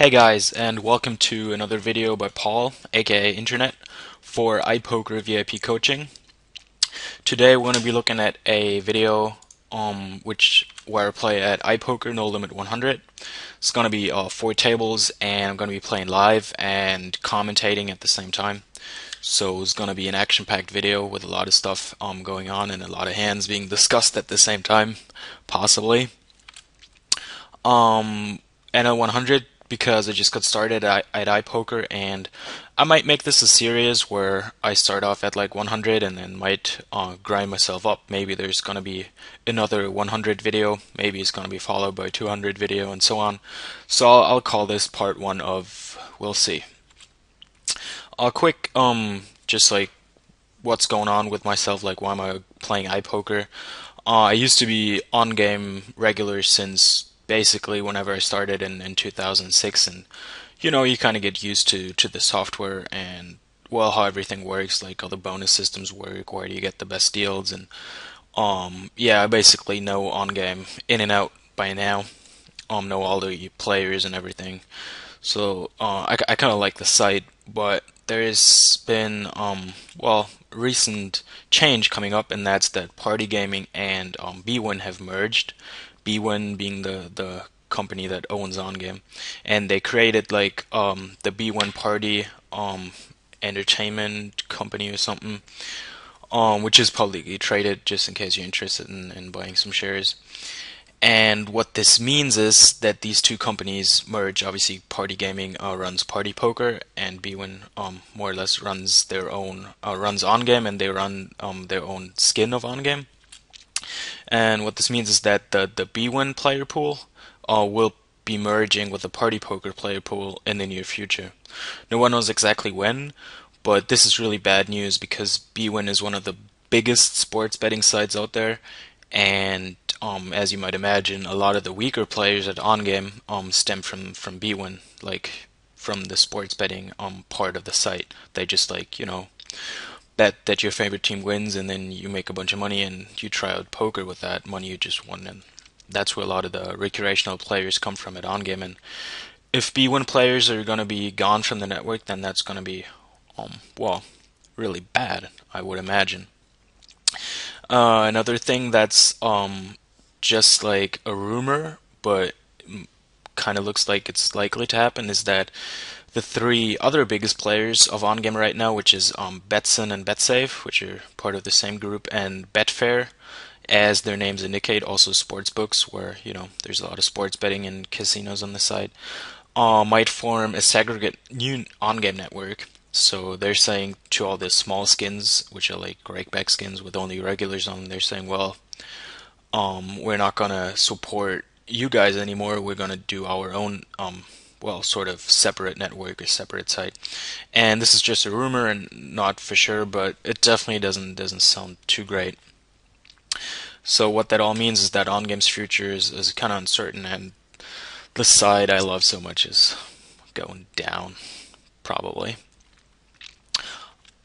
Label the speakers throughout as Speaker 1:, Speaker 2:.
Speaker 1: Hey guys, and welcome to another video by Paul, aka Internet, for iPoker VIP coaching. Today we're going to be looking at a video where I play at iPoker No Limit 100. It's going to be 4 tables, and I'm going to be playing live and commentating at the same time. So it's going to be an action-packed video with a lot of stuff going on and a lot of hands being discussed at the same time, possibly. And at 100 because I just got started at iPoker, and I might make this a series where I start off at like 100 and then might grind myself up. Maybe there's gonna be another 100 video, maybe it's gonna be followed by 200 video, and so on. So I'll call this part one of we'll see. A quick just like what's going on with myself, like why am I playing iPoker? I used to be on game regular since basically whenever I started in 2006, and you kind of get used to the software and well how everything works, like how the bonus systems work, where do you get the best deals, and yeah, I basically know on game in and out by now. Know all the players and everything. So I kind of like the site, but there's been recent change coming up, and that's that Party Gaming and bwin have merged. bwin being the company that owns OnGame, and they created like the bwin Party entertainment company or something, which is publicly traded, just in case you're interested in buying some shares. And what this means is that these two companies merge. Obviously, Party Gaming runs Party Poker, and bwin more or less runs their own runs OnGame, and they run their own skin of OnGame. And what this means is that the bwin player pool will be merging with the Party Poker player pool in the near future. No one knows exactly when, but this is really bad news because bwin is one of the biggest sports betting sites out there, and as you might imagine, a lot of the weaker players at OnGame stem from bwin, like from the sports betting part of the site. They just bet that your favorite team wins, and then you make a bunch of money and you try out poker with that money you just won, and that's where a lot of the recreational players come from at OnGame. And if bwin players are going to be gone from the network, then that's going to be well, really bad, I would imagine. Another thing that's just like a rumor, but kind of looks like it's likely to happen, is that the three other biggest players of OnGame right now, which is Betson and BetSafe, which are part of the same group, and Betfair, as their names indicate, also sports books, where there's a lot of sports betting and casinos on the side, might form a segregate new OnGame network. So they're saying to all the small skins, which are like Rakeback skins with only regulars on them, they're saying, well, we're not gonna support you guys anymore. We're gonna do our own, sort of separate network or separate site. And this is just a rumor and not for sure, but it definitely doesn't sound too great. So what that all means is that OnGame's future is kind of uncertain, and the side I love so much is going down, probably.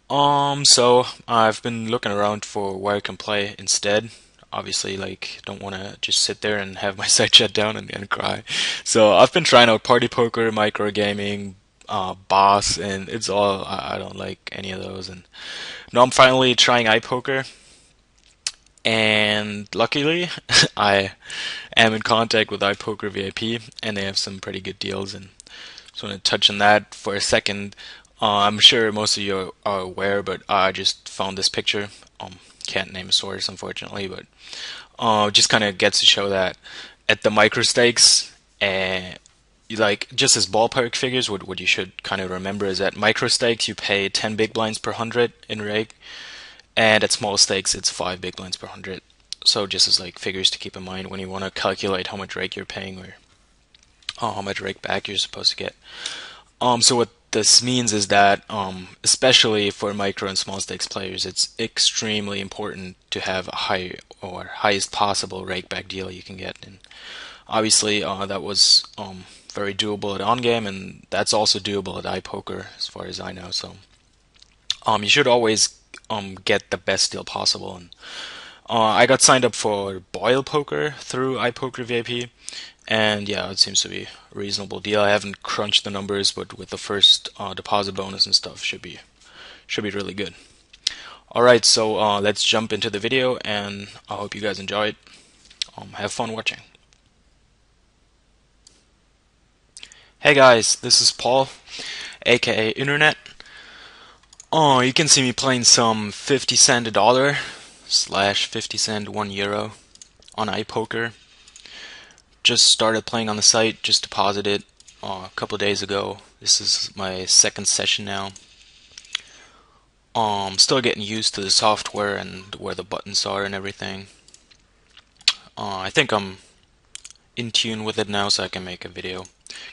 Speaker 1: So I've been looking around for where I can play instead. Obviously, like, don't want to just sit there and have my site shut down and cry. So I've been trying out Party Poker, micro gaming, Boss, and it's all I don't like any of those. And now I'm finally trying iPoker, and luckily I am in contact with iPoker VIP, and they have some pretty good deals. And just want to touch on that for a second. I'm sure most of you are aware, but I just found this picture. Can't name a source, unfortunately, but just kind of gets to show that at the micro stakes, like just as ballpark figures, what you should kind of remember is that micro stakes you pay 10 big blinds per 100 in reg, and at small stakes it's 5 big blinds per 100. So just as like figures to keep in mind when you want to calculate how much reg you're paying, or how much reg back you're supposed to get. So what this means is that, especially for micro and small stakes players, it's extremely important to have a high or highest possible rakeback deal you can get. And obviously, that was very doable at OnGame, and that's also doable at iPoker, as far as I know. So, you should always get the best deal possible. And I got signed up for Boil Poker through iPoker VIP, And yeah, it seems to be a reasonable deal. I haven't crunched the numbers, but with the first deposit bonus and stuff, should be really good. All right, so let's jump into the video, and I hope you guys enjoy it. Have fun watching. Hey guys, this is Paul, aka Internet. Oh, you can see me playing some 50 cent a dollar slash 50 cent 1 euro on iPoker. Just started playing on the site, just deposited a couple of days ago. This is my second session now. Still getting used to the software and where the buttons are and everything. I think I'm in tune with it now, so I can make a video.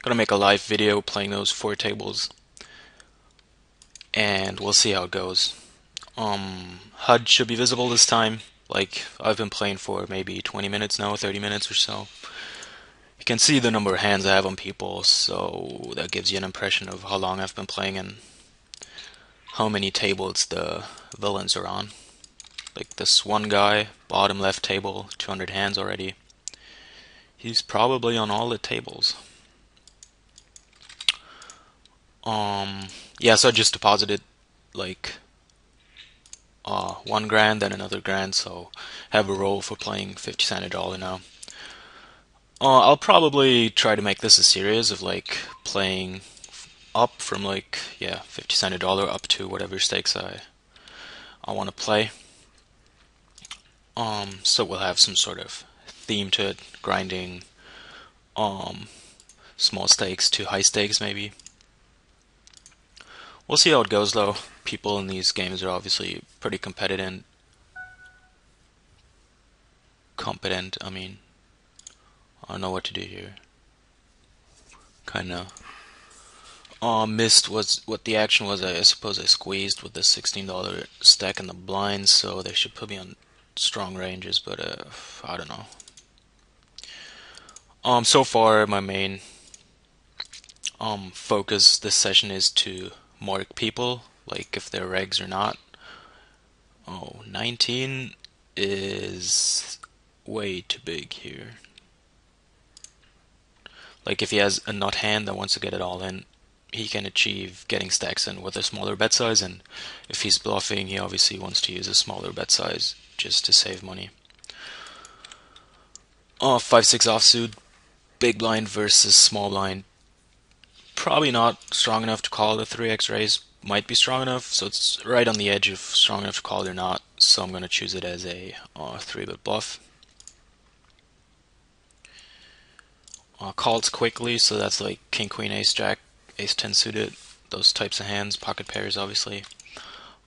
Speaker 1: Gonna make a live video playing those 4 tables, and we'll see how it goes. HUD should be visible this time. Like, I've been playing for maybe 20 minutes now, 30 minutes or so. You can see the number of hands I have on people, so that gives you an impression of how long I've been playing and how many tables the villains are on. Like this one guy, bottom left table, 200 hands already. He's probably on all the tables. Yeah, so I just deposited like 1 grand, then another grand, so have a roll for playing 50 cent a dollar now. I'll probably try to make this a series of like playing up from like, yeah, 50 cent a dollar up to whatever stakes I want to play. So we'll have some sort of theme to it, grinding small stakes to high stakes maybe. We'll see how it goes though. People in these games are obviously pretty competent. I mean, I don't know what to do here. Kinda missed what the action was. I suppose I squeezed with the $16 stack in the blinds, so they should put me on strong ranges, but I don't know. So far my main focus this session is to mark people, like if they're regs or not. 19 is way too big here. Like if he has a nut hand that wants to get it all in, he can achieve getting stacks in with a smaller bet size, and if he's bluffing, he obviously wants to use a smaller bet size just to save money. 5-6 offsuit, big blind versus small blind. Probably not strong enough to call the 3x raise. Might be strong enough, so it's right on the edge of strong enough to call it or not. So I'm going to choose it as a 3-bet bluff. Calls quickly, so that's like king, queen, ace, jack, ace 10 suited, those types of hands, pocket pairs obviously.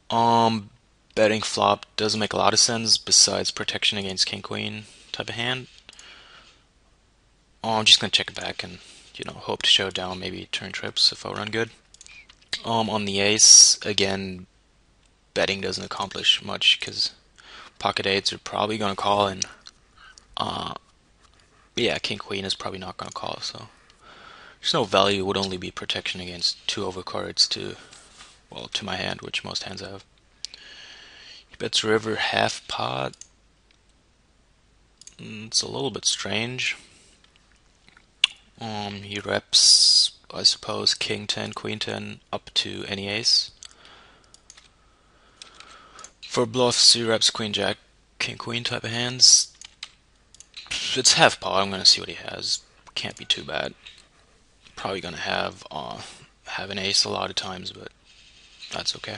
Speaker 1: Betting flop doesn't make a lot of sense besides protection against king, queen type of hand. I'm just gonna check it back and hope to show down, maybe turn trips if I run good. On the ace, again, betting doesn't accomplish much because pocket eights are probably gonna call, and yeah, king queen is probably not gonna call, so there's no value. It would only be protection against 2 overcards to my hand, which most hands have. He bets river half pot. It's a little bit strange. He reps, I suppose, king 10, queen 10 up to any ace. For bluffs, he reps queen jack, king queen type of hands. It's half pot. I'm gonna see what he has. Can't be too bad. Probably gonna have an ace a lot of times, but that's okay.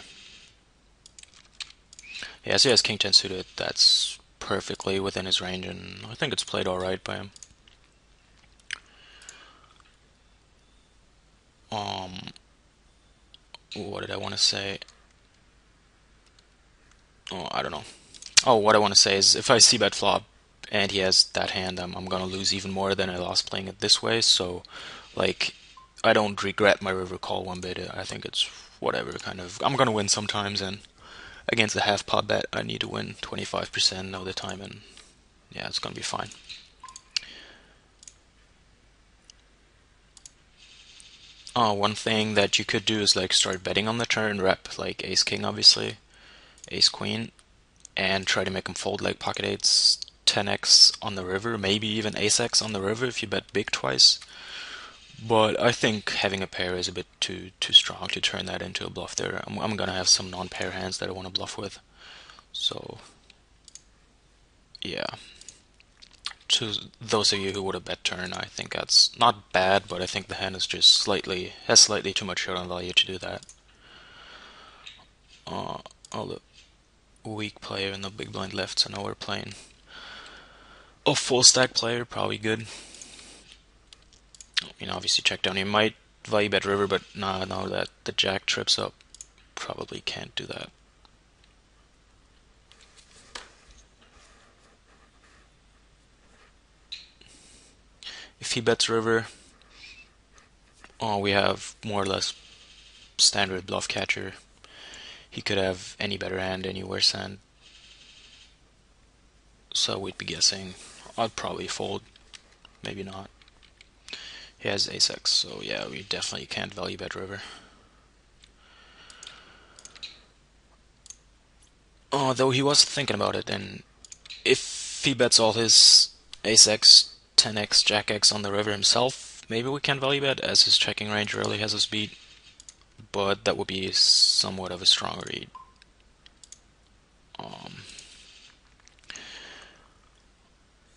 Speaker 1: Yeah, so he has king 10 suited. That's perfectly within his range, and I think it's played alright by him. What did I want to say? Oh, I don't know. Oh, what I want to say is if I see bet flop and he has that hand, I'm gonna lose even more than I lost playing it this way. So, like, I don't regret my river call one bit. I think it's whatever kind of. I'm gonna win sometimes, and against the half pot bet, I need to win 25% of the time, and yeah, it's gonna be fine. One thing that you could do is like start betting on the turn, rep like ace king, obviously, ace queen, and try to make him fold like pocket eights 10x on the river, maybe even ace-x on the river if you bet big twice. But I think having a pair is a bit too strong to turn that into a bluff there. I'm gonna have some non-pair hands that I want to bluff with. So yeah, to those of you who would have bet turn, I think that's not bad, but I think the hand is just has slightly too much showdown value to do that. Oh, the weak player in the big blind left, so now we're playing a full stack player, probably good. Obviously check down. He might value bet river, but nah, now that the jack trips up, probably can't do that. If he bets river, we have more or less standard bluff catcher. He could have any better hand, any worse hand. So we'd be guessing. I'd probably fold, maybe not. He has ace-x, so yeah, we definitely can't value bet river. Though he was thinking about it, and if he bets all his ace-x, 10x, jack-x on the river himself, maybe we can value bet, as his checking range really has us beat. But that would be somewhat of a strong read.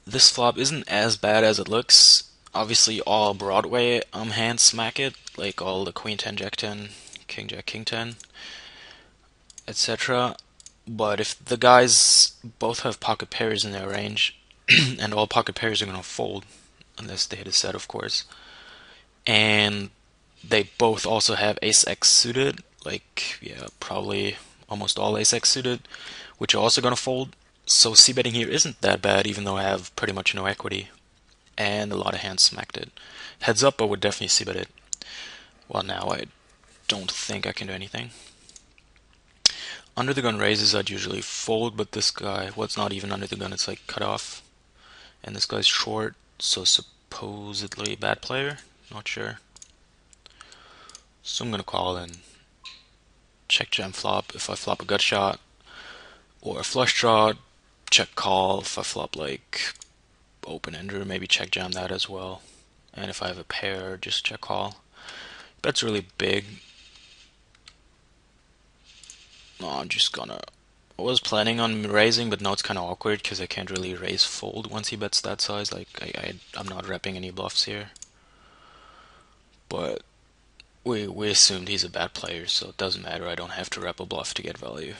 Speaker 1: This flop isn't as bad as it looks. Obviously, all Broadway hands smack it, like all the Queen 10, Jack 10, King Jack, King 10, etc. But if the guys both have pocket pairs in their range, and all pocket pairs are going to fold, unless they hit a set, of course, and they both also have ace-x suited, like, yeah, probably almost all ace-x suited, which are also going to fold. So c-betting here isn't that bad, even though I have pretty much no equity, and a lot of hands smacked it. Heads up, I would definitely c-bet it. Well, now I don't think I can do anything. Under the gun raises, I'd usually fold, but this guy, well, it's not even under the gun, it's like cut off. And this guy's short, so supposedly bad player, not sure. So I'm gonna call and check jam flop. If I flop a gut shot or a flush draw, check call. If I flop like open ender, maybe check jam that as well. And if I have a pair, just check call. Bet's really big. No, I'm just gonna. I was planning on raising, but now it's kind of awkward because I can't really raise fold once he bets that size. Like I'm not repping any bluffs here. But we assumed he's a bad player, so it doesn't matter. I don't have to rep a bluff to get value.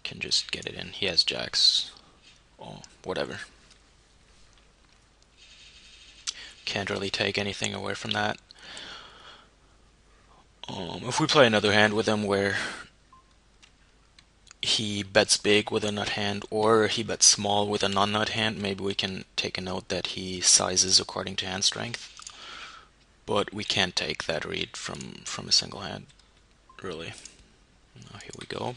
Speaker 1: Can just get it in. He has jacks. Oh, whatever. Can't really take anything away from that. If we play another hand with him where he bets big with a nut hand, or he bets small with a non-nut hand, maybe we can take a note that he sizes according to hand strength. But we can't take that read from a single hand, really. Now here we go.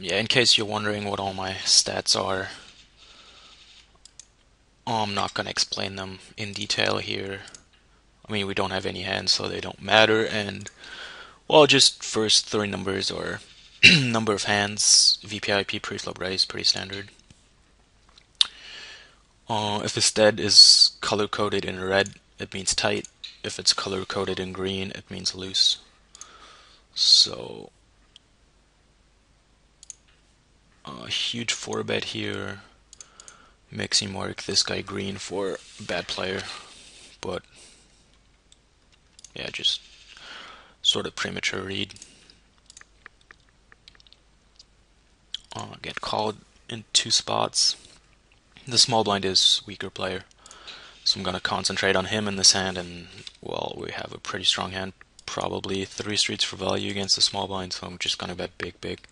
Speaker 1: Yeah, in case you're wondering what all my stats are, I'm not gonna explain them in detail here. I mean, we don't have any hands, so they don't matter, and well, just first three numbers or number of hands, VPIP, pre-flop raise, pretty standard. If the stead is color-coded in red, it means tight. If it's color-coded in green, it means loose. So, a huge 4-bet here. Makes him mark this guy green for bad player. But, yeah, just sort of premature read. Get called in two spots. The small blind is weaker player, so I'm gonna concentrate on him in this hand, and well, we have a pretty strong hand, probably 3 streets for value against the small blind, so I'm just gonna bet big.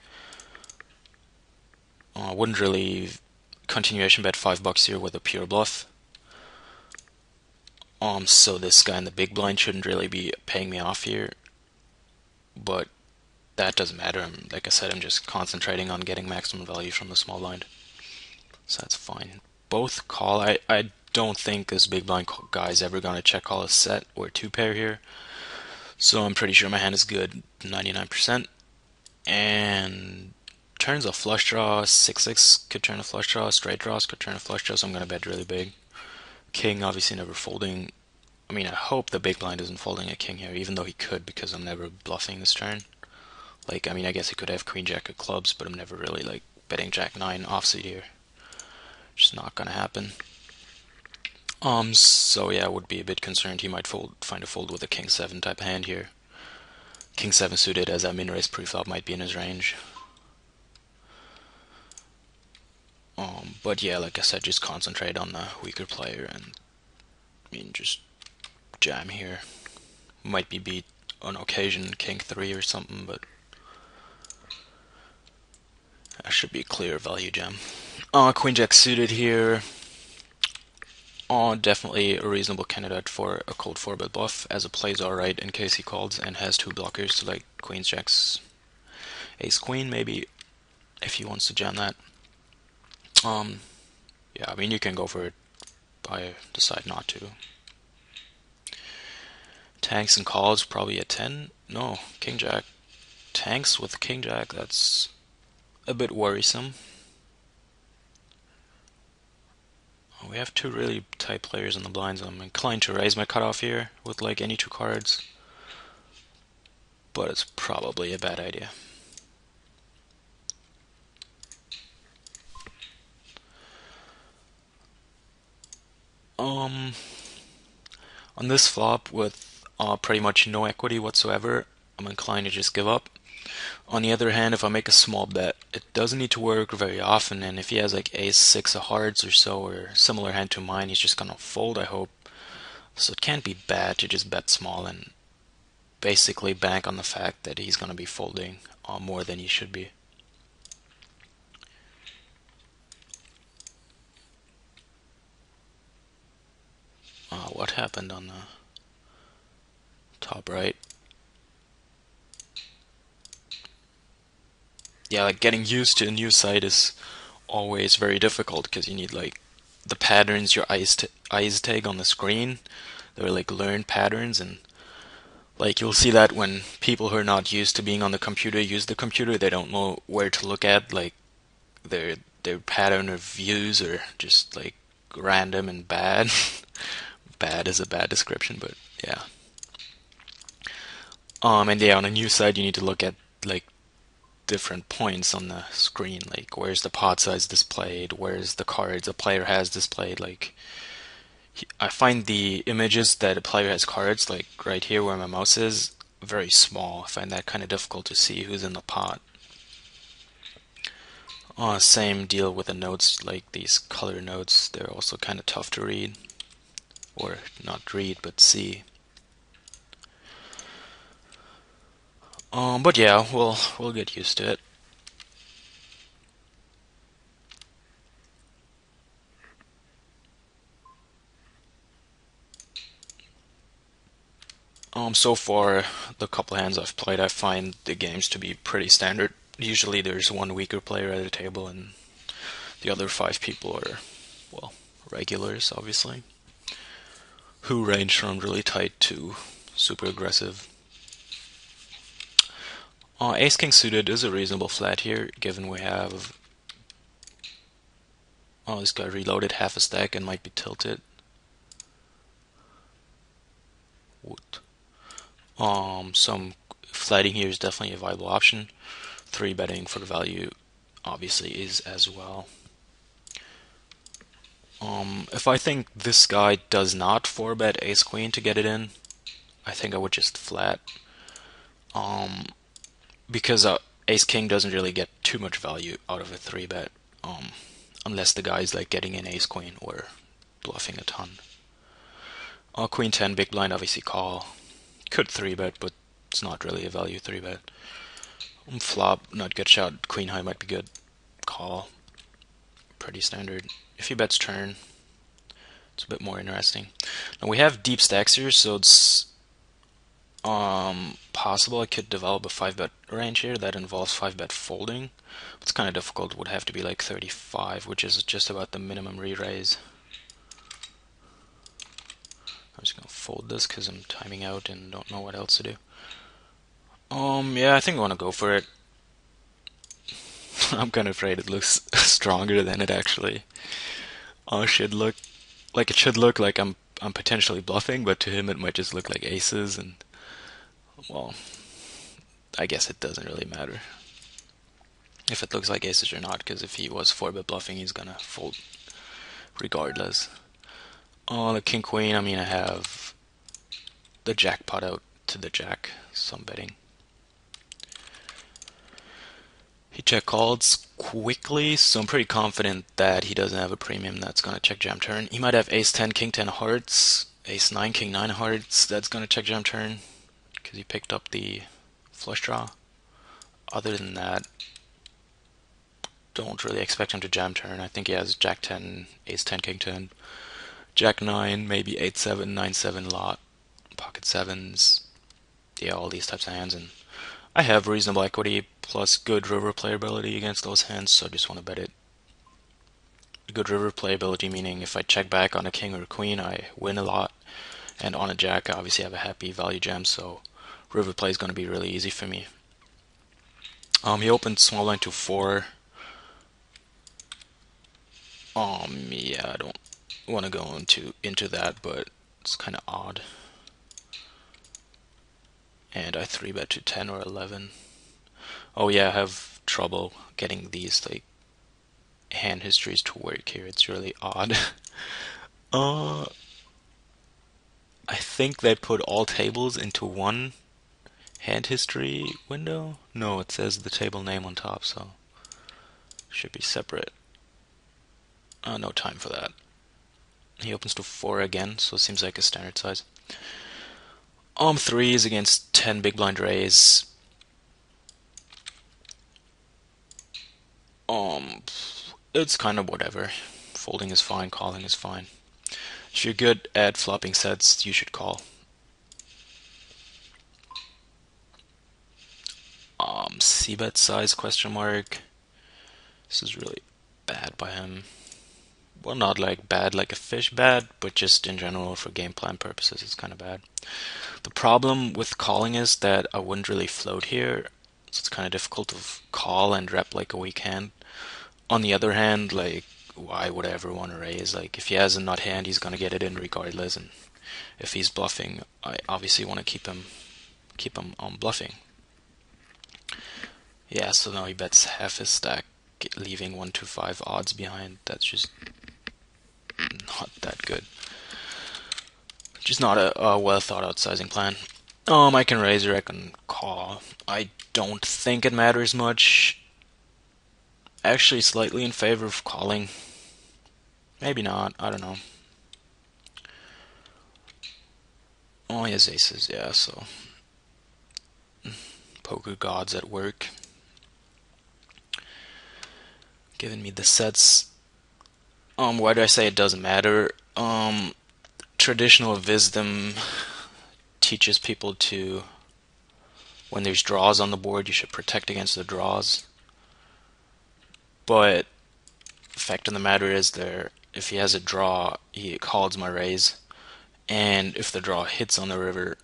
Speaker 1: I wouldn't really continuation bet $5 here with a pure bluff. So this guy in the big blind shouldn't really be paying me off here, but that doesn't matter. Like I said, I'm just concentrating on getting maximum value from the small blind, so that's fine. Both call. I don't think this big blind guy is ever gonna check call a set or 2 pair here, So I'm pretty sure my hand is good, 99%. And turns a flush draw, 6-6 could turn a flush draw, straight draws could turn a flush draw, so I'm gonna bet really big. King obviously never folding. I mean, I hope the big blind isn't folding a king here, even though he could, because I'm never bluffing this turn. Like, I mean, I guess he could have queen jack of clubs, but I'm never really like betting jack 9 offsuit here. Just not gonna happen. So yeah, I would be a bit concerned he might find a fold with a king 7 type of hand here. King 7 suited as a min-raise preflop might be in his range. But yeah, like I said, just concentrate on the weaker player and I mean just jam here. Might be beat on occasion king 3 or something, but that should be a clear value jam. Queen jack suited here. Definitely a reasonable candidate for a cold 4-bet bluff, as it plays alright in case he calls and has 2 blockers, so like queens jacks, ace queen maybe, if he wants to jam that. Yeah, I mean you can go for it, I decide not to. Tanks and calls probably a 10. No, king jack. Tanks with king jack, that's a bit worrisome. We have 2 really tight players in the blinds. I'm inclined to raise my cutoff here with like any 2 cards, but it's probably a bad idea. On this flop with pretty much no equity whatsoever, I'm inclined to just give up. On the other hand, if I make a small bet, it doesn't need to work very often, and if he has like ace 6 of hearts or so, or similar hand to mine, he's just gonna fold, I hope. So it can't be bad to just bet small and basically bank on the fact that he's gonna be folding more than he should be. What happened on the top right? Yeah, like getting used to a new site is always very difficult because you need like the patterns your eyes take on the screen. They're like learned patterns, and like you'll see that when people who are not used to being on the computer use the computer, they don't know where to look at. Like their pattern of views are just like random and bad. Bad is a bad description, but yeah. And yeah, on a new site, you need to look at like different points on the screen, like where's the pot size displayed, where's the cards a player has displayed. Like I find the images that a player has cards, like right here where my mouse is, very small. I find that kind of difficult to see who's in the pot. Same deal with the notes, like these color notes, they're also kind of tough to read, or not read but see. But yeah, we'll get used to it. So far, the couple hands I've played, I find the games to be pretty standard. Usually there's one weaker player at a table and the other 5 people are, well, regulars, obviously, who range from really tight to super aggressive. Ace King suited is a reasonable flat here, given we have... Oh, this guy reloaded half a stack and might be tilted. What? Some flatting here is definitely a viable option. 3 betting for the value obviously is as well. If I think this guy does not 4-bet ace queen to get it in, I think I would just flat. Because ace king doesn't really get too much value out of a 3-bet, unless the guy's like getting in ace queen or bluffing a ton. Queen 10 big blind obviously call. Could 3-bet, but it's not really a value 3-bet. Flop, not good shot. Queen high might be good. Call. Pretty standard. If he bets turn, it's a bit more interesting. Now we have deep stacks here, so it's possible I could develop a 5-bet range here that involves 5-bet folding. It's kind of difficult. It would have to be like 35, which is just about the minimum re-raise. I'm just gonna fold this because I'm timing out and don't know what else to do. Yeah, I think I want to go for it. I'm kind of afraid it looks stronger than it actually should look. Like it should look like I'm potentially bluffing, but to him it might just look like aces, and well, I guess it doesn't really matter if it looks like aces or not, because if he was 4-bet bluffing, he's gonna fold regardless. Oh, the king queen. I mean, I have the jackpot out to the jack, so I'm betting. He check calls quickly, so I'm pretty confident that he doesn't have a premium that's gonna check jam turn. He might have ace 10, king 10 hearts, ace 9, king 9 hearts that's gonna check jam turn because he picked up the flush draw. Other than that, don't really expect him to jam turn. I think he has jack 10, ace 10, king 10, jack 9, maybe 8 7, 9 7 lot, pocket sevens, yeah, all these types of hands. And I have reasonable equity plus good river playability against those hands, so I just want to bet it. Good river playability meaning if I check back on a king or a queen, I win a lot, and on a jack, I obviously have a happy value jam, so river play is going to be really easy for me. He opened small line to 4. Yeah, I don't want to go into that, but it's kind of odd. And I 3-bet to 10 or 11. Oh yeah, I have trouble getting these like hand histories to work here. It's really odd. uh, I think they put all tables into one hand history window. No, it says the table name on top, so should be separate. No time for that. He opens to 4 again, so it seems like a standard size. 3 is against 10 big blind raise. It's kind of whatever. Folding is fine, calling is fine. If you're good at flopping sets, you should call. C-bet size question mark. This is really bad by him. Well, not like bad like a fish bad, but just in general for game plan purposes, it's kind of bad. The problem with calling is that I wouldn't really float here, so it's kind of difficult to call and rep like a weak hand. On the other hand, like, why would I ever want to raise? Like, if he has a nut hand, he's gonna get it in regardless, and if he's bluffing, I obviously want to keep him bluffing. Yeah, so now he bets half his stack, leaving 1 to 5 odds behind. That's just not that good. Just not a well thought out sizing plan. I can raise or I can call. I don't think it matters much. Actually, slightly in favor of calling. Maybe not. I don't know. Oh, he has aces, yeah, so poker gods at work. Giving me the sets. Why do I say it doesn't matter? Traditional wisdom teaches people to, when there's draws on the board, you should protect against the draws. But the fact of the matter is, if he has a draw, he calls my raise, and if the draw hits on the river,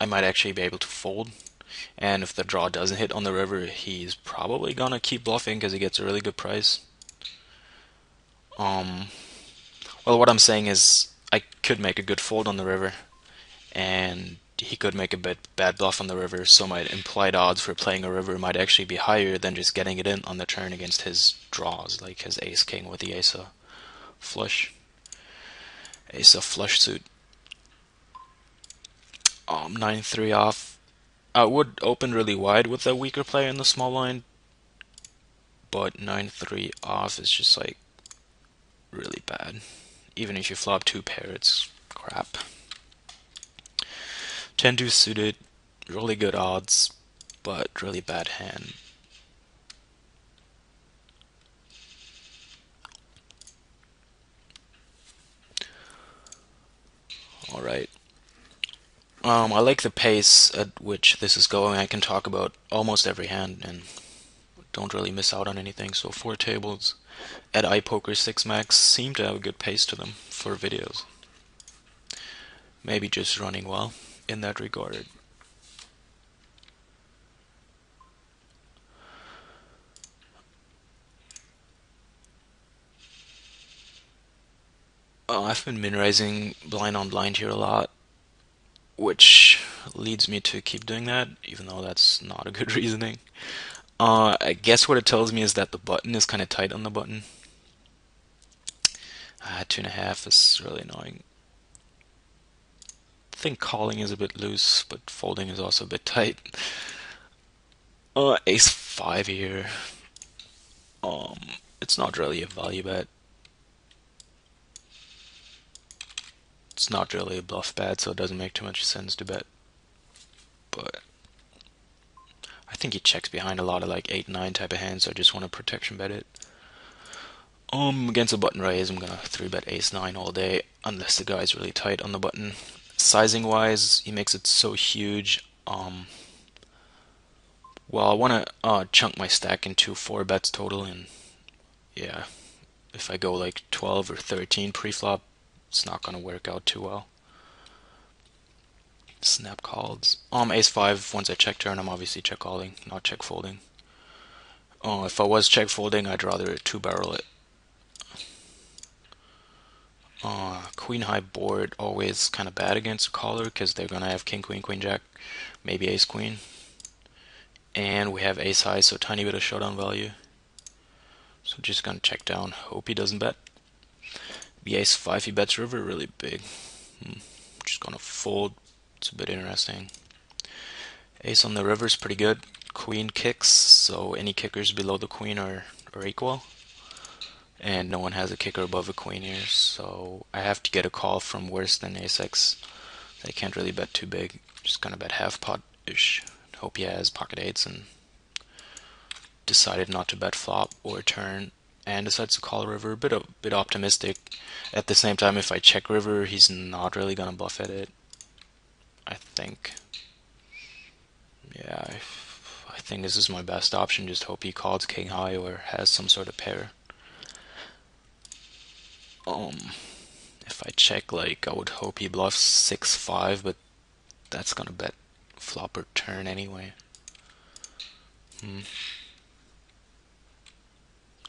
Speaker 1: I might actually be able to fold. And if the draw doesn't hit on the river, he's probably gonna keep bluffing because he gets a really good price. Well, what I'm saying is I could make a good fold on the river, and he could make a bad bluff on the river, so my implied odds for playing a river might actually be higher than just getting it in on the turn against his draws, like his ace-king with the ace of flush. Ace of flush suit. 9-3 off. I would open really wide with a weaker player in the small line, but 9-3 off is just like really bad. Even if you flop 2 pair, it's crap. 10-2 suited, really good odds, but really bad hand. Alright. I like the pace at which this is going. I can talk about almost every hand and don't really miss out on anything. So 4 tables at iPoker 6 Max seem to have a good pace to them for videos. maybe just running well in that regard. I've been min-raising blind on blind here a lot, which leads me to keep doing that, even though that's not a good reasoning. I guess what it tells me is that the button is kind of tight on the button. 2.5 is really annoying. I think calling is a bit loose, but folding is also a bit tight. Ace 5 here. It's not really a value bet. It's not really a bluff bet, so it doesn't make too much sense to bet. But I think he checks behind a lot of like 8-9 type of hands, so I just want to protection bet it. Against a button raise, I'm gonna 3-bet ace 9 all day, unless the guy's really tight on the button. Sizing wise, he makes it so huge. Well, I wanna chunk my stack into 4 bets total, and yeah, if I go like 12 or 13 pre-flop, it's not gonna work out too well. Snap calls. Ace 5, once I check turn, I'm obviously check calling, not check folding. If I was check folding, I'd rather 2-barrel it. Queen high board always kind of bad against a caller because they're gonna have king queen queen jack, maybe ace queen, and we have ace high, so tiny bit of showdown value. So just gonna check down, hope he doesn't bet. The ace 5, he bets river really big. Just gonna fold. It's a bit interesting. Ace on the river is pretty good. Queen kicks, so any kickers below the queen are equal. And no one has a kicker above a queen here, so I have to get a call from worse than ace-x. They can't really bet too big. Just gonna bet half pot-ish. Hope he has pocket eights and decided not to bet flop or turn and decides to call river. Bit optimistic. At the same time, if I check river, he's not really gonna bluff at it, I think. Yeah, I think this is my best option. Just hope he calls king high or has some sort of pair. If I check, like, I would hope he bluffs 6-5, but that's gonna bet flop or turn anyway.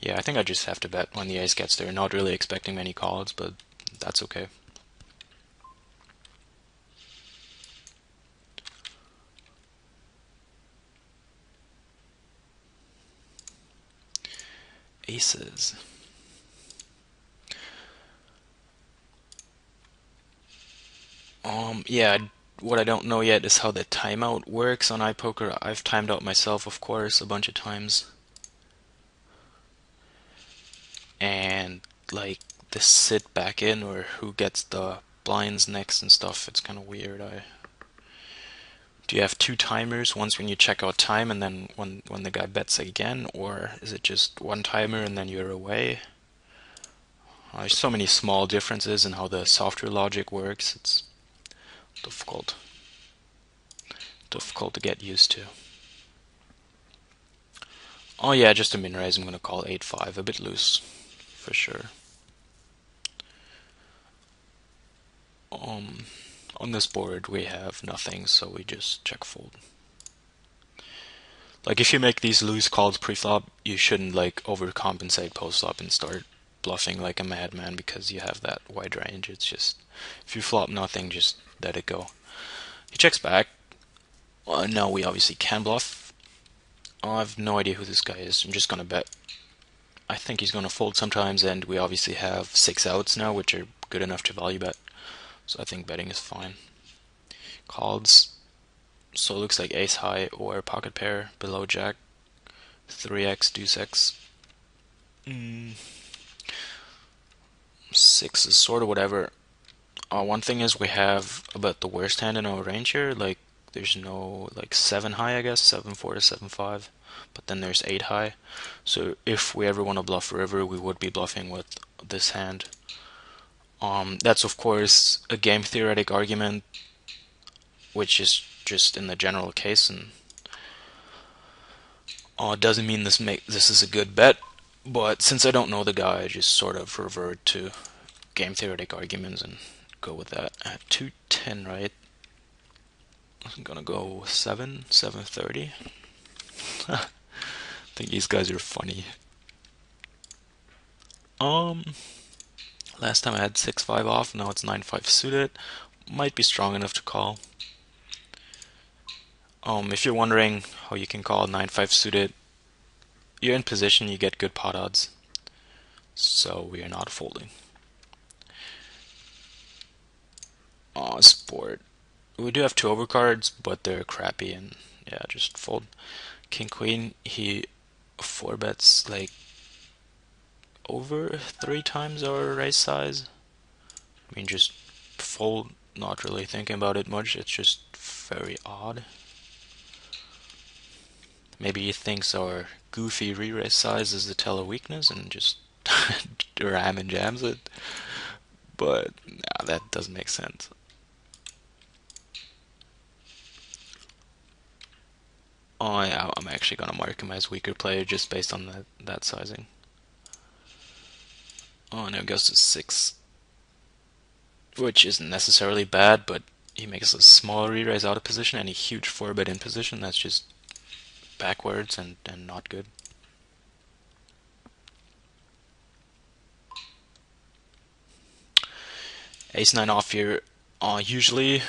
Speaker 1: Yeah, I think I just have to bet when the ace gets there. Not really expecting many calls, but that's okay. Aces. Yeah, what I don't know yet is how the timeout works on iPoker. I've timed out myself, of course, a bunch of times. And, like, the sit back in or who gets the blinds next and stuff, it's kind of weird. Do you have 2 timers, once when you check out time and then when the guy bets again, or is it just 1 timer and then you're away? There's so many small differences in how the software logic works. It's difficult to get used to. Oh yeah, just a min raise. I'm gonna call 8-5, a bit loose for sure. On this board we have nothing, so we just check fold. Like, if you make these loose calls pre-flop, you shouldn't like overcompensate post-flop and start bluffing like a madman because you have that wide range. It's just, if you flop nothing, just let it go. He checks back. Now we obviously can bluff. I have no idea who this guy is. I'm just gonna bet. I think he's gonna fold sometimes, and we obviously have 6 outs now, which are good enough to value bet. So I think betting is fine. Calls. So it looks like ace high or pocket pair below jack. 3x, deuce x. 6 is sort of whatever. One thing is we have about the worst hand in our range here. Like, there's no, like, 7 high, I guess, 7-4 to 7-5. But then there's 8 high. So if we ever want to bluff river, we would be bluffing with this hand. That's of course a game theoretic argument, which is just in the general case, and doesn't mean this is a good bet. But since I don't know the guy, I just sort of revert to game theoretic arguments and go with that at 210, right? I'm gonna go 730. I think these guys are funny. Um, Last time I had 6-5 off, now it's 9-5 suited. Might be strong enough to call. If you're wondering how you can call 9-5 suited, you're in position, you get good pot odds. So we are not folding. Sport. We do have two overcards, but they're crappy, and yeah, just fold. King Queen, he 4-bets like over 3 times our raise size. I mean, just fold, not really thinking about it much. It's just very odd. Maybe he thinks our goofy re-raise size is the tell of weakness and just ram and jams it. But nah, that doesn't make sense. Oh yeah, I'm actually gonna mark him as weaker player just based on that sizing. Oh, now it goes to 6, which isn't necessarily bad, but he makes a small re-raise out of position and a huge 4-bet in position. That's just backwards and not good. Ace-9 off here. Usually,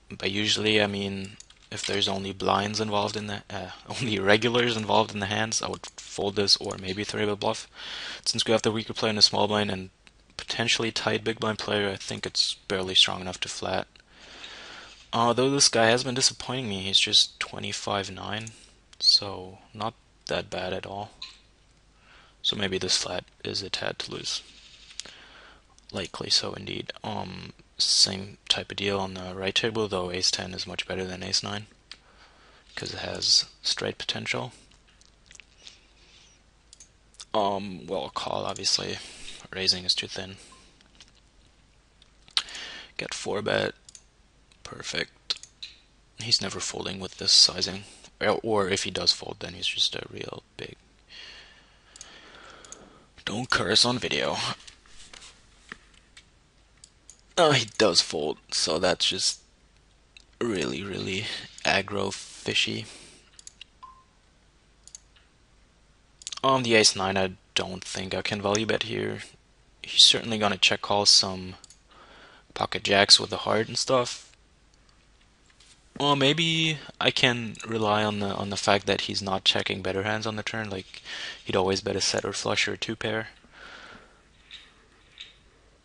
Speaker 1: by usually I mean if there's only blinds involved in the only regulars involved in the hands, I would fold this or maybe 3-bet bluff. Since we have the weaker player in the small blind and potentially tight big blind player, I think it's barely strong enough to flat. Though this guy has been disappointing me, he's just 25-9, so not that bad at all. So maybe this flat is a tad to lose. Likely so indeed. Same type of deal on the right table, though ace-10 is much better than ace-9 because it has straight potential. Well, call obviously. Raising is too thin. Get 4-bet. Perfect. He's never folding with this sizing. Or if he does fold, then he's just a real big. Don't curse on video. Oh, he does fold, so that's just really, really aggro fishy. On the ace-9, I don't think I can value bet here. He's certainly gonna check call some pocket jacks with the heart and stuff. Well, maybe I can rely on the fact that he's not checking better hands on the turn. Like he'd always bet a set or flush or a 2-pair.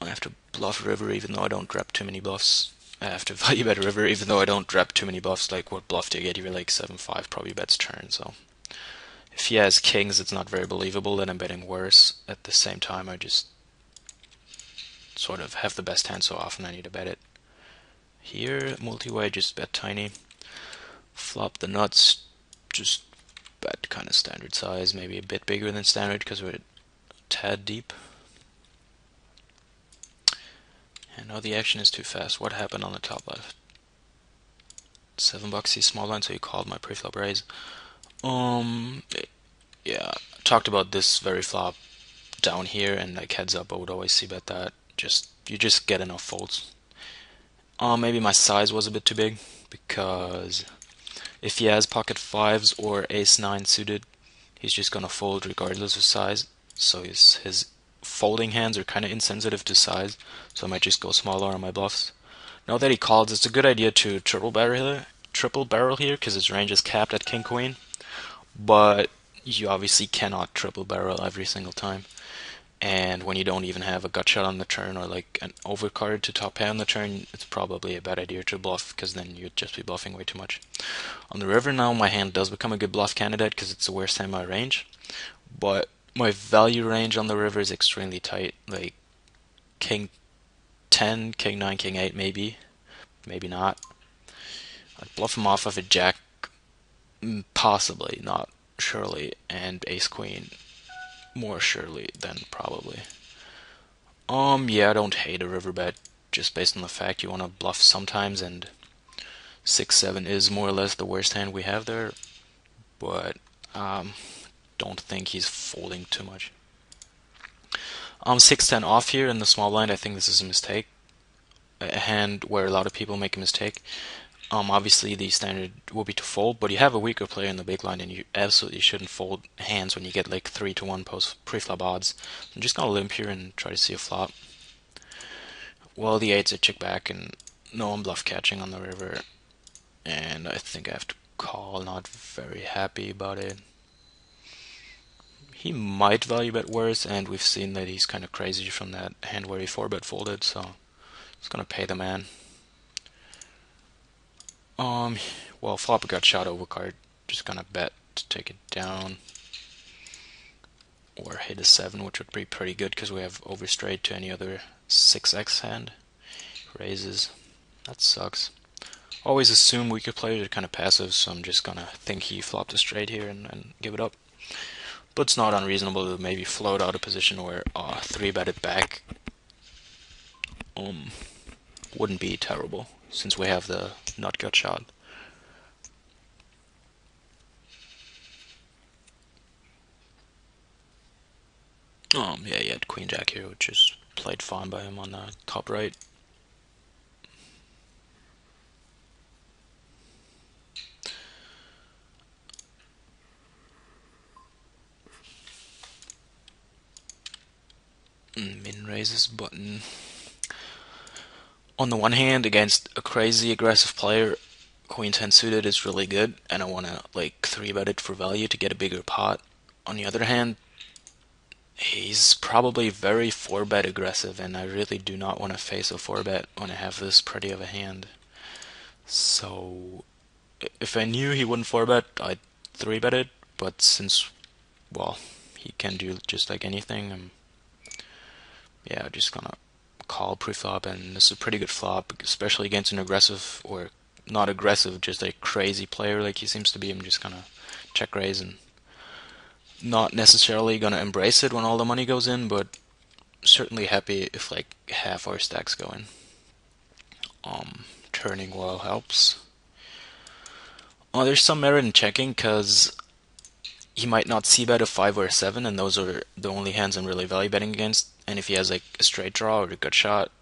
Speaker 1: I have to bluff river even though I don't drop too many bluffs. I have to value bet river even though I don't drop too many bluffs. Like what bluff do you get here? Like 7-5 probably bets turn. So if he has kings, it's not very believable that I'm betting worse. At the same time, I just sort of have the best hand so often I need to bet it. Here, multi-way, just bet tiny. Flop the nuts, just bet kind of standard size, maybe a bit bigger than standard because we're a tad deep. And now the action is too fast. What happened on the top left? $7, he's small blind, so he called my pre-flop raise. Yeah, talked about this very flop down here, and like heads up, I would always see bet that. You just get enough folds. Maybe my size was a bit too big because if he has pocket 5s or ace-9 suited, he's just gonna fold regardless of size. So his folding hands are kind of insensitive to size, so I might just go smaller on my bluffs. Now that he calls, it's a good idea to triple barrel here because his range is capped at king queen, but you obviously cannot triple barrel every single time. And when you don't even have a gut shot on the turn or like an overcard to top pair on the turn, it's probably a bad idea to bluff because then you'd just be bluffing way too much. On the river now, my hand does become a good bluff candidate because it's the worst hand in my range, but my value range on the river is extremely tight. Like king 10, king 9, king 8 maybe, maybe not. I'd bluff him off of a jack, possibly, not surely, and ace queen more surely than probably. Yeah, I don't hate a river bet just based on the fact you want to bluff sometimes, and 6-7 is more or less the worst hand we have there, but don't think he's folding too much. 6-10 off here in the small blind. I think this is a mistake. a hand where a lot of people make a mistake. Obviously the standard will be to fold, but you have a weaker player in the big line, and you absolutely shouldn't fold hands when you get like 3-1 post pre-flop odds. I'm just gonna limp here and try to see a flop. Well, the 8's a check back, and no, I'm bluff catching on the river, and I think I have to call. Not very happy about it. He might value bet worse, and we've seen that he's kind of crazy from that hand where he 4-bet folded, so he's gonna pay the man. Um, well, flop got shot over card. Just gonna bet to take it down, or hit a 7, which would be pretty good because we have overstraight to any other 6x hand. Raises. That sucks. Always assume weaker players are kind of passive, so I'm just gonna think he flopped a straight here and give it up. But it's not unreasonable to maybe float out a position where 3-bet it back wouldn't be terrible, since we have the nut gut shot. Yeah, he had queen jack here, which is played fine by him on the top right. Min raises button. On the one hand, against a crazy aggressive player, queen 10 suited is really good, and I want to like 3-bet it for value to get a bigger pot. On the other hand, he's probably very 4-bet aggressive, and I really do not want to face a 4-bet when I have this pretty of a hand. So, if I knew he wouldn't 4-bet, I'd 3-bet it, but since, well, he can do just like anything, yeah, just gonna call pre-flop, and this is a pretty good flop, especially against an aggressive, or not aggressive, just a crazy player like he seems to be. I'm just gonna check raise and not necessarily gonna embrace it when all the money goes in, but certainly happy if like half our stacks go in. Turning well helps. There's some merit in checking because he might not see bet a 5 or a 7, and those are the only hands I'm really value betting against. And if he has like a straight draw or a gut shot,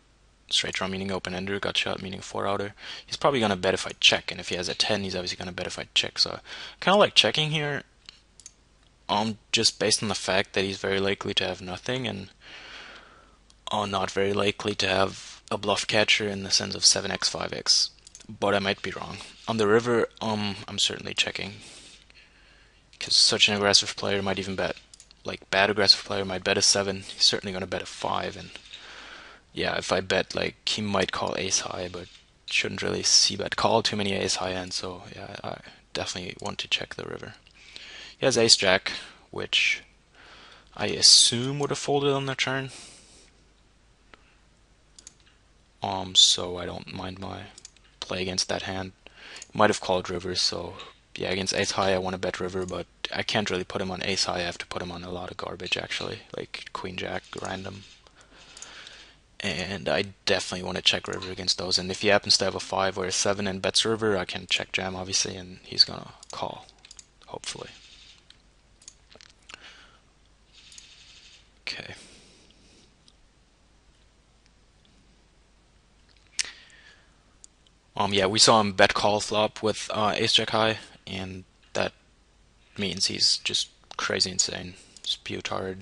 Speaker 1: straight draw meaning open ender, gut shot meaning 4-outer, he's probably gonna bet if I check. And if he has a 10, he's obviously gonna bet if I check. So kind of like checking here, just based on the fact that he's very likely to have nothing, and not very likely to have a bluff catcher in the sense of 7x, 5x. But I might be wrong. On the river, I'm certainly checking, because such an aggressive player might even bet, like bad aggressive player might bet a 7. He's certainly gonna bet a 5, and yeah, if I bet, like, he might call ace high, but shouldn't really see bet call too many ace high ends, so yeah, I definitely want to check the river. He has ace jack, which I assume would have folded on the turn. So I don't mind my play against that hand. Might have called river, so yeah, against ace high I want to bet river, but I can't really put him on ace high. I have to put him on a lot of garbage actually, like queen jack, random. And I definitely want to check river against those. And if he happens to have a 5 or a 7 and bets river, I can check jam obviously, and he's gonna call, hopefully. Okay. Yeah, we saw him bet call flop with ace jack high, and that means he's just crazy insane, sputard.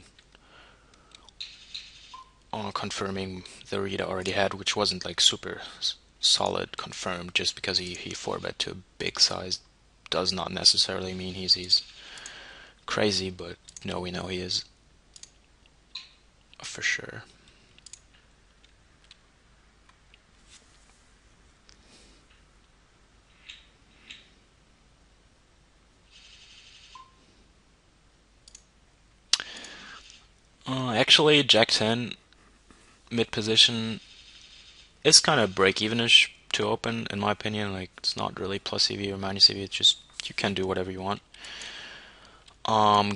Speaker 1: Confirming the read I already had, which wasn't like super solid confirmed. Just because he 4-bet to a big size does not necessarily mean he's crazy, but no, we know he is for sure. Actually, Jack 10 mid position is kind of break-evenish to open, in my opinion. Like, it's not really plus EV or minus EV. It's just you can do whatever you want.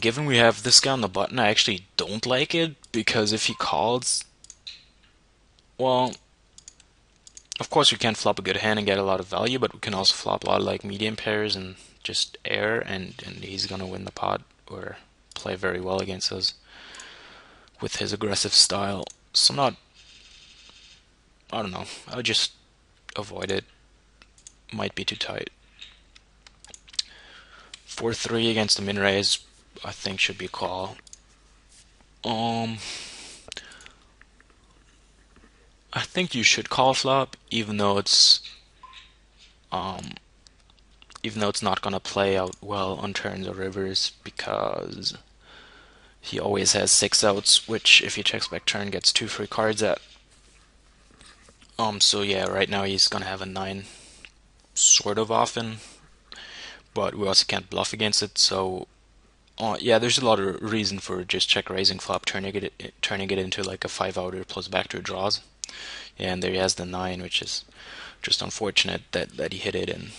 Speaker 1: Given we have this guy on the button, I actually don't like it, because if he calls, well, of course we can flop a good hand and get a lot of value, but we can also flop a lot of like medium pairs and just air, and he's gonna win the pot or play very well against us with his aggressive style. So I'm not I don't know. I would just avoid it. Might be too tight. 4-3 against the min raise, I think should be a call. Um, I think you should call flop, um, even though it's not gonna play out well on turns or rivers because he always has 6 outs, which if he checks back turn gets 2 free cards at. So yeah, right now he's gonna have a 9 sort of often, but we also can't bluff against it. So yeah, there's a lot of reason for just check raising flop, turning it into like a 5-outer plus backdoor draws. Yeah, and there he has the 9, which is just unfortunate that he hit it and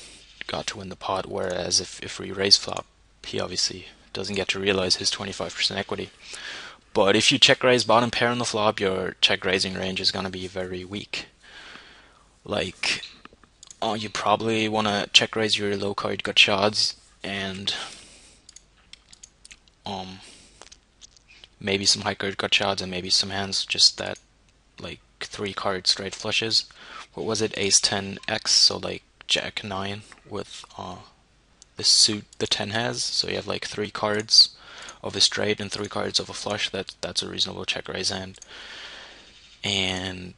Speaker 1: got to win the pot. Whereas if we raise flop, he obviously doesn't get to realize his 25% equity. But if you check raise bottom pair on the flop, your check raising range is gonna be very weak. Like, you probably want to check raise your low card gut shots and um maybe some high card gut shots and maybe some hands just that like 3 card straight flushes. What was it? Ace 10 X, so like Jack 9 with the suit the 10 has. So you have like 3 cards of a straight and 3 cards of a flush. That's a reasonable check raise hand. And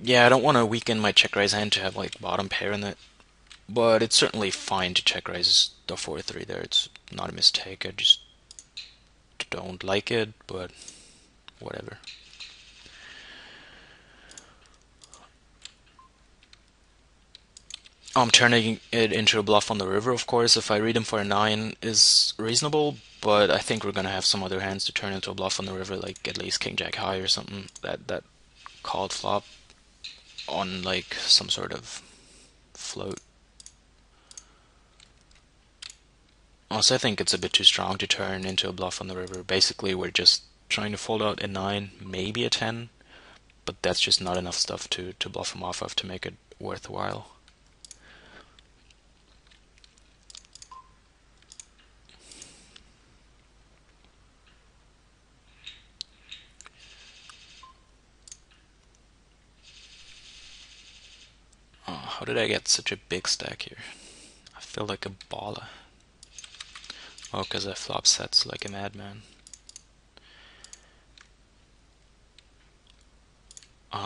Speaker 1: yeah, I don't want to weaken my check raise hand to have like bottom pair in it, but it's certainly fine to check raise the 4-3 there. It's not a mistake. I just don't like it, but whatever. Turning it into a bluff on the river, of course, if I read him for a 9 is reasonable, but I think we're gonna have some other hands to turn into a bluff on the river, like at least King Jack High or something that called flop on like some sort of float. Also, I think it's a bit too strong to turn into a bluff on the river. Basically, we're just trying to fold out a 9, maybe a 10, but that's just not enough stuff to bluff him off of to make it worthwhile. Oh, how did I get such a big stack here? I feel like a baller. Oh, because I flop sets like a madman.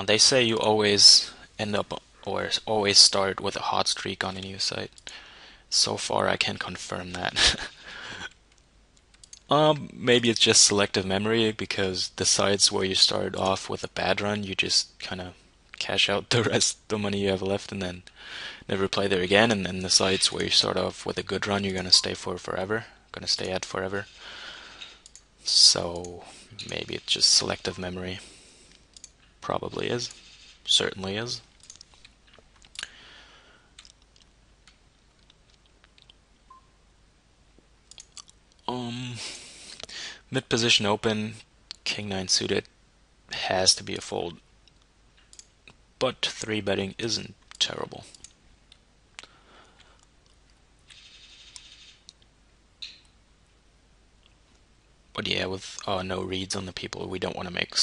Speaker 1: They say you always end up or always start with a hot streak on a new site. So far, I can confirm that. Maybe it's just selective memory because the sites where you start off with a bad run, you just kind of cash out the money you have left, and then never play there again. And then the sites where you start off with a good run, you're gonna stay for forever, gonna stay at forever. So maybe it's just selective memory. Probably is. Certainly is. Um, Mid position open, King 9 suited has to be a fold, but 3 betting isn't terrible. But yeah, with no reads on the people, we don't want to make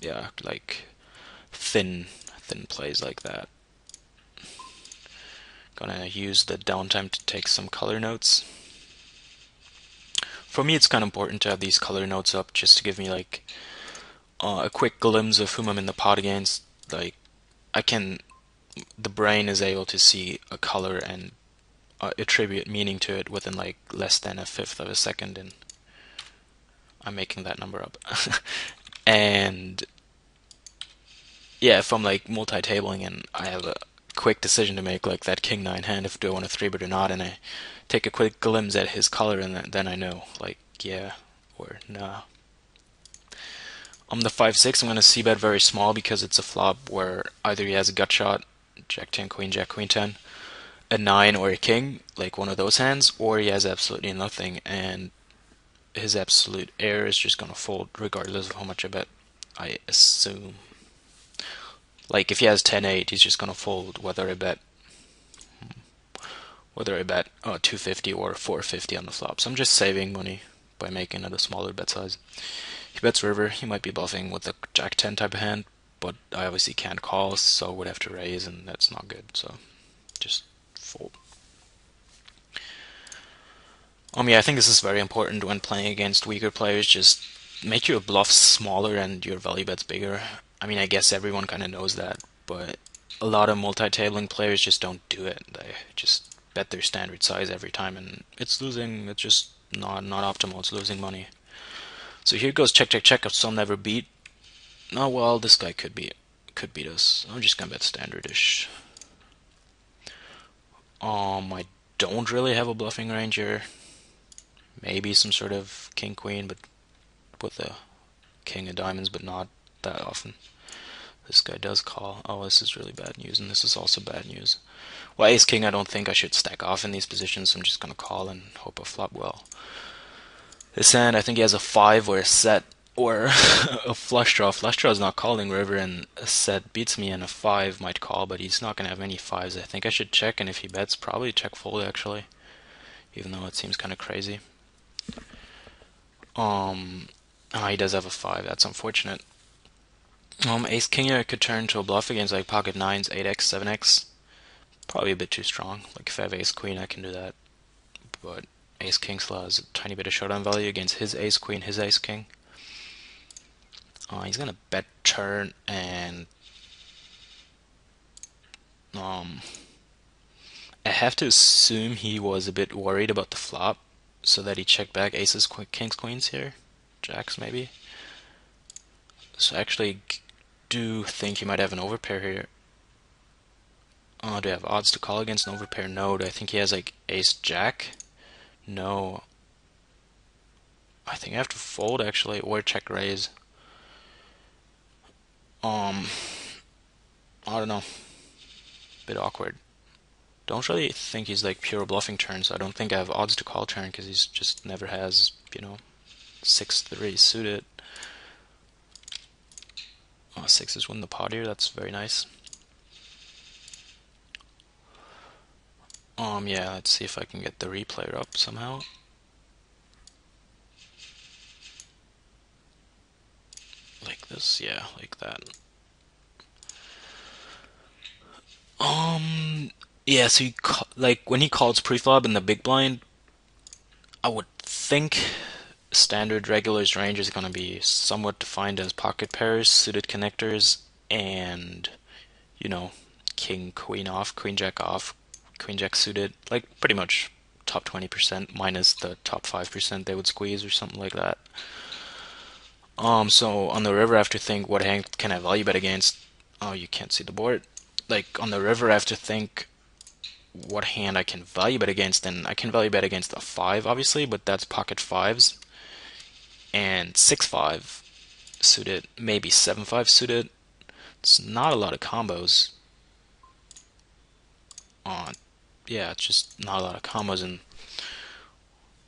Speaker 1: yeah, like thin plays like that. Gonna use the downtime to take some color notes. For me, it's kind of important to have these color notes up just to give me like a quick glimpse of whom I'm in the pot against. Like I can, the brain is able to see a color and attribute meaning to it within like less than a fifth of a second, and I'm making that number up. And yeah, if I'm like multi-tabling and I have a quick decision to make, like that King 9 hand, if do I want to 3-bet or not, and I take a quick glimpse at his color, and then I know, like, yeah or nah. The 5-6, I'm going to c-bet very small because it's a flop where either he has a gut shot, Jack 10, Queen Jack, Queen 10, a 9 or a King, like one of those hands, or he has absolutely nothing, and his absolute air is just going to fold regardless of how much I bet, I assume. Like if he has 10-8, he's just going to fold whether I bet 250 or 450 on the flop. So I'm just saving money by making it a smaller bet size. He bets river, he might be bluffing with a Jack 10 type of hand, but I obviously can't call, so would have to raise, and that's not good. So just fold. Yeah, I think this is very important when playing against weaker players. Just make your bluffs smaller and your value bets bigger. I mean, I guess everyone kind of knows that, but a lot of multi-tabling players just don't do it. They just bet their standard size every time, and it's losing. It's just not optimal. It's losing money. So here goes check check check. Some never beat. Oh well, this guy could beat us. I'm just gonna bet standardish. I don't really have a bluffing range here. Maybe some sort of king queen, but with a king of diamonds, but not that often. This guy does call. Oh, this is really bad news, and this is also bad news. Well, ace king, I don't think I should stack off in these positions, so I'm just gonna call and hope I flop well. This hand, I think he has a 5 or a set or a flush draw. Flush draw is not calling river, and a set beats me, and a 5 might call, but he's not gonna have any 5s. I think I should check, and if he bets, probably check fold actually, even though it seems kind of crazy. He does have a 5. That's unfortunate. Ace king here could turn to a bluff against like pocket 9s, 8x, 7x. Probably a bit too strong. Like if I have ace queen, I can do that. But ace king still has a tiny bit of showdown value against his ace queen, his ace king. He's gonna bet turn, and I have to assume he was a bit worried about the flop, so that he checked back aces, kings, queens here, jacks maybe. So I actually do think he might have an overpair here. Do I have odds to call against an overpair? No. Do I think he has like ace jack? No. I think I have to fold actually, or check raise. I don't know. Bit awkward. Don't really think he's like pure bluffing turn, so I don't think I have odds to call turn because he's just never has, 6-3 suited. Sixes win the pot here. That's very nice. Yeah, let's see if I can get the replayer up somehow. Like this, yeah, like that. Yeah, so like when he calls preflop in the big blind, I would think standard regulars range is going to be somewhat defined as pocket pairs, suited connectors, and king queen off, queen jack off, queen jack suited, like pretty much top 20% minus the top 5% they would squeeze or something like that. So on the river I have to think what hand can I value bet against. Oh, you can't see the board. Like on the river I have to think what hand I can value bet against, and I can value bet against a 5 obviously, but that's pocket 5s, and 6-5 suited, maybe 7-5 suited. It's not a lot of combos. Yeah, it's just not a lot of combos. And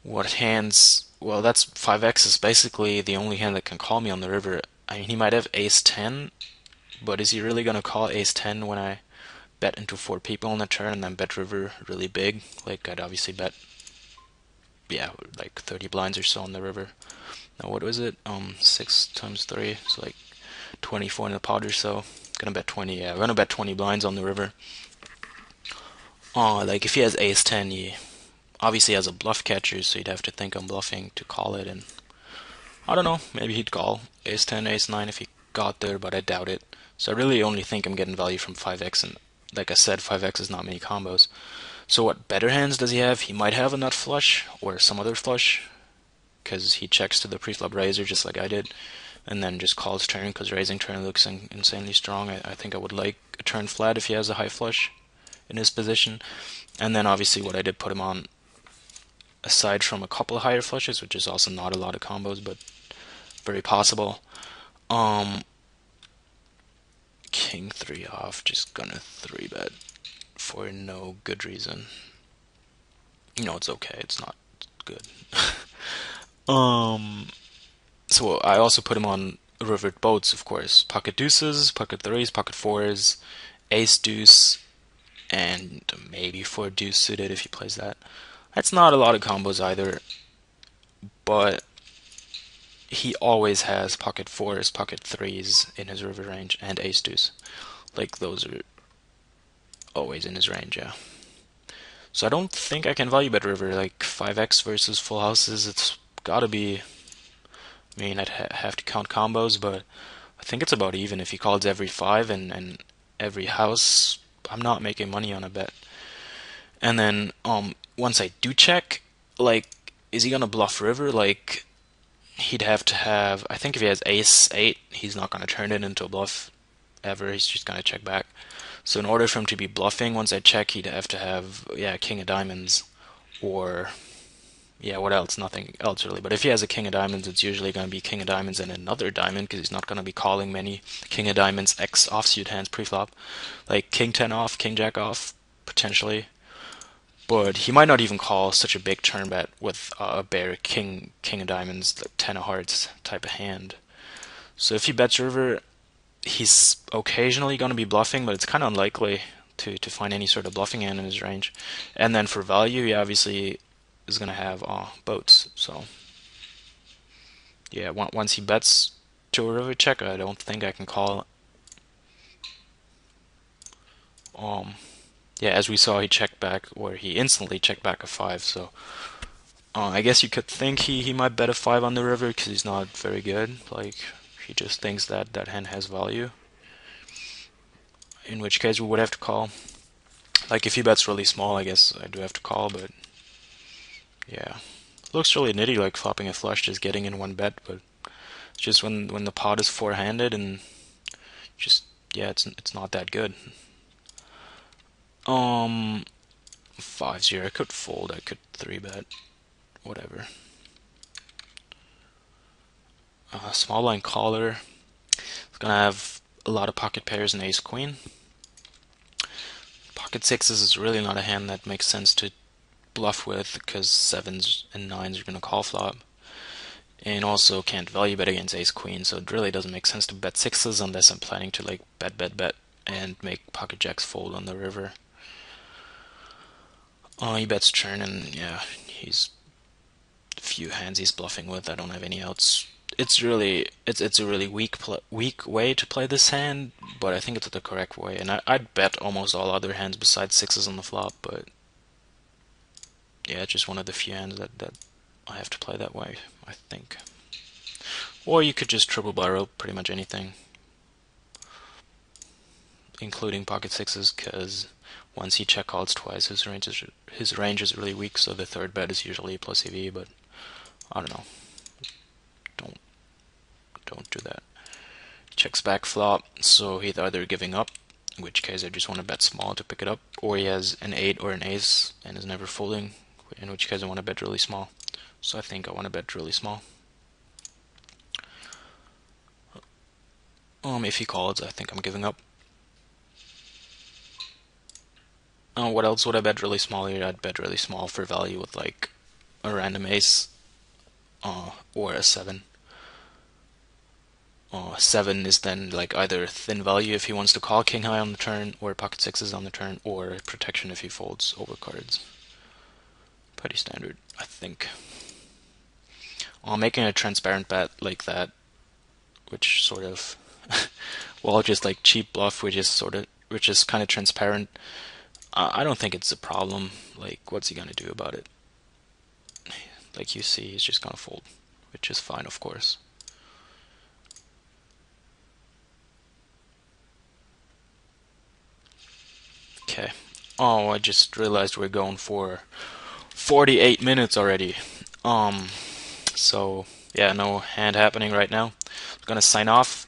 Speaker 1: what hands? Well, that's 5x is basically the only hand that can call me on the river. I mean, he might have ace 10, but is he really gonna call ace 10 when I bet into 4 people on the turn and then bet river really big? Like I'd obviously bet, yeah, like 30 blinds or so on the river. Now what was it? 6 times 3, so like 24 in the pot or so. Gonna bet 20. Yeah, we're gonna bet 20 blinds on the river. Like if he has ace 10, he obviously has a bluff catcher, so you'd have to think I'm bluffing to call it, and I don't know, maybe he'd call ace 10, ace 9 if he got there, but I doubt it. So I really only think I'm getting value from 5x, and like I said, 5x is not many combos. So what better hands does he have? He might have a nut flush or some other flush, because he checks to the preflop raiser just like I did, and then just calls turn because raising turn looks insanely strong. I think I would like a turn flat if he has a high flush in his position. And then obviously what I did put him on, aside from a couple of higher flushes, which is also not a lot of combos, but very possible. King 3 off, just gonna 3-bet for no good reason. It's okay, it's not good. So I also put him on revert boats, of course. Pocket deuces, pocket threes, pocket fours, ace deuce, and maybe 4 deuce suited if he plays that. That's not a lot of combos either, but he always has pocket fours, pocket threes in his river range, and ace deuce. Like those are always in his range, yeah. So I don't think I can value bet river like 5x versus full houses. It's gotta be. I mean, I'd have to count combos, but I think it's about even. If he calls every five and every house, I'm not making money on a bet. And then once I do check, like, is he gonna bluff river? Like, he'd have to have. I think if he has ace eight, he's not gonna turn it into a bluff ever. He's just gonna check back. So in order for him to be bluffing, once I check, he'd have to have king of diamonds, or what else? Nothing else really. But if he has a king of diamonds, it's usually going to be king of diamonds and another diamond because he's not going to be calling many king of diamonds X offsuit hands preflop, like king 10 off, king jack off potentially. But he might not even call such a big turn bet with a bare king of diamonds, like 10 of hearts type of hand. So if he bets river, he's occasionally going to be bluffing, but it's kind of unlikely to find any sort of bluffing hand in his range. And then for value, he obviously is going to have boats. So yeah, once he bets to a river check, I don't think I can call. As we saw, he checked back, or he instantly checked back a five. So I guess you could think he might bet a five on the river because he's not very good. Like he just thinks that that hand has value. In which case we would have to call. Like if he bets really small, I guess I do have to call, but yeah. Looks really nitty, like flopping a flush, just getting in one bet, but it's just when the pot is four-handed and just it's not that good. 5-0, I could fold, I could 3-bet, whatever. Small line caller. It's gonna have a lot of pocket pairs and ace queen. Pocket sixes is really not a hand that makes sense to bluff with because sevens and nines are gonna call flop. And also can't value bet against ace queen, so it really doesn't make sense to bet sixes unless I'm planning to like bet and make pocket jacks fold on the river. He bets turn, and yeah, he's few hands he's bluffing with. I don't have any outs. It's a really weak way to play this hand, but I think it's the correct way. And I'd bet almost all other hands besides sixes on the flop, but yeah, it's just one of the few hands that I have to play that way, I think. Or you could just triple barrel pretty much anything, including pocket sixes, because once he check calls twice, his range is really weak. So the third bet is usually plus EV, but I don't know. Don't do that. Checks back flop, so he's either giving up, in which case I just want to bet small to pick it up, or he has an 8 or an ace and is never folding, in which case I want to bet really small. So I think I want to bet really small. If he calls, I think I'm giving up. What else would I bet really small here? I'd bet really small for value with like a random ace, or a 7. 7 is then like either thin value if he wants to call king high on the turn, or pocket sixes on the turn, or protection if he folds over cards. Pretty standard, I think. Making a transparent bet like that, which sort of, well, just like cheap bluff, which is kind of transparent. I don't think it's a problem. Like, what's he gonna do about it? Like you see, he's just gonna fold, which is fine, of course. Okay. Oh, I just realized we're going for 48 minutes already. So yeah, no hand happening right now. I'm gonna sign off.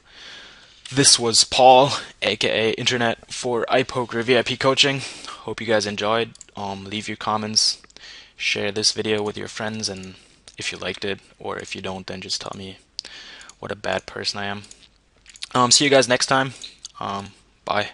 Speaker 1: This was Paul, aka Internet, for iPoker VIP coaching. Hope you guys enjoyed. Leave your comments, share this video with your friends, and if you liked it, or if you don't, then just tell me what a bad person I am. See you guys next time. Bye.